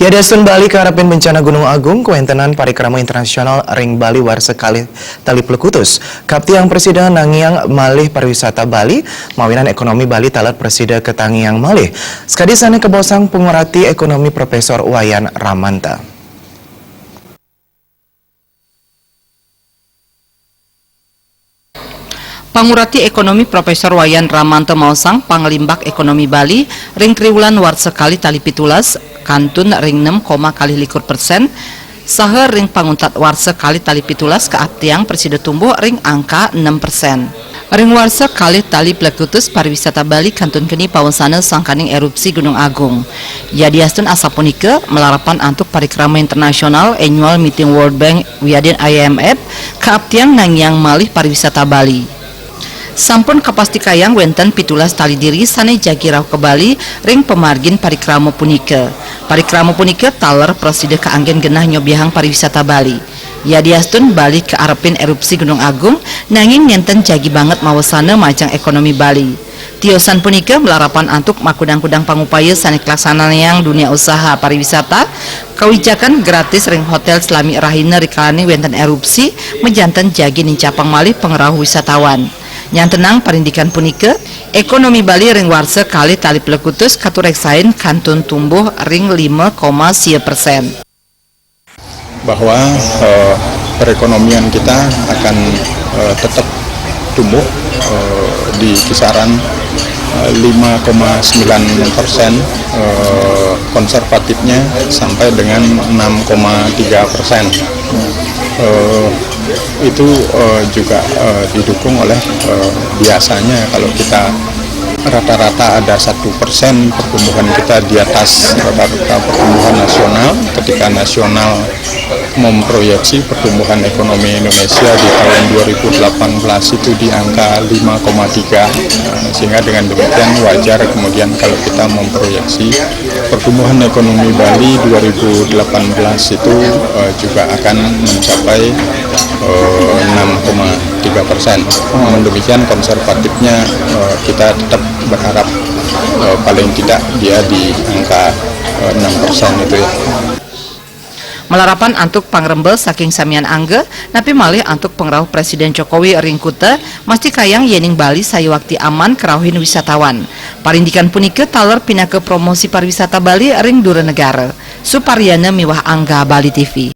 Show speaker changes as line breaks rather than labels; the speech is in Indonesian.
Ya, Dasun Bali keharapin bencana Gunung Agung, Kuentenan Parikrama Internasional Ring Bali war sekali tali pelekutus. Kaptiang Presiden Nangiang Malih Pariwisata Bali, mawinan ekonomi Bali talat Presiden Ketangiang Malih. Sekadi sana kebosang pengerati ekonomi Profesor Wayan Ramanta.
Pangurati ekonomi Profesor Wayan Ramanto Mausang Panglimbak ekonomi Bali ring triwulan war sekali tali pitulas kantun ring 6,1% saha ring panguntat war sekali tali pitulas keaptiang presiden tumbuh ring angka 6%. Ring war sekali tali pelekutus pariwisata Bali kantun kini pawasana sangkaning erupsi Gunung Agung. Ya diastun asapunike melarapan antuk parikrama internasional annual meeting World Bank wiadin IMF keaptiang Nangiang Malih Pariwisata Bali. Sampun kapasti kayang wenten pitulas tali diri sane jagirau ke Bali ring pemargin parikrama punike. Parikrama punike taler preside keanggen genah nyobiahang pariwisata Bali. Ya diastun Bali ke arepin erupsi Gunung Agung nanging ngenten jagi banget mawasana majang ekonomi Bali. Tiosan punike melarapan antuk makudang-kudang pangupaya sane kelaksanaan yang dunia usaha pariwisata kewijakan gratis ring hotel selami rahina rikalani wenten erupsi mejanten jagi nincapang malih pengerau wisatawan. Yang tenang parindikan punike ekonomi Bali ring warse kali tali pelekutus katureksain kantun tumbuh ring 5,1%.
Bahwa perekonomian kita akan tetap tumbuh di kisaran 5,9%, konservatifnya sampai dengan 6,3%. Itu juga didukung oleh biasanya kalau kita rata-rata ada 1% pertumbuhan kita di atas rata-rata pertumbuhan nasional. Ketika nasional memproyeksi pertumbuhan ekonomi Indonesia di tahun 2018 itu di angka 5,3, sehingga dengan demikian wajar kemudian kalau kita memproyeksi pertumbuhan ekonomi Bali 2018 itu juga akan mencapai 6,3%. Namun demikian konservatifnya kita tetap berharap paling tidak dia di angka 6% itu ya.
Melarapan antuk pangrembel saking samian angge napi malih antuk pengrauh Presiden Jokowi ringkute mesti kayang yening Bali sayuwakti aman kerauhin wisatawan. Parindikan punike taler pinake promosi pariwisata Bali ring dure negara. Suparyana miwah Angga Bali TV.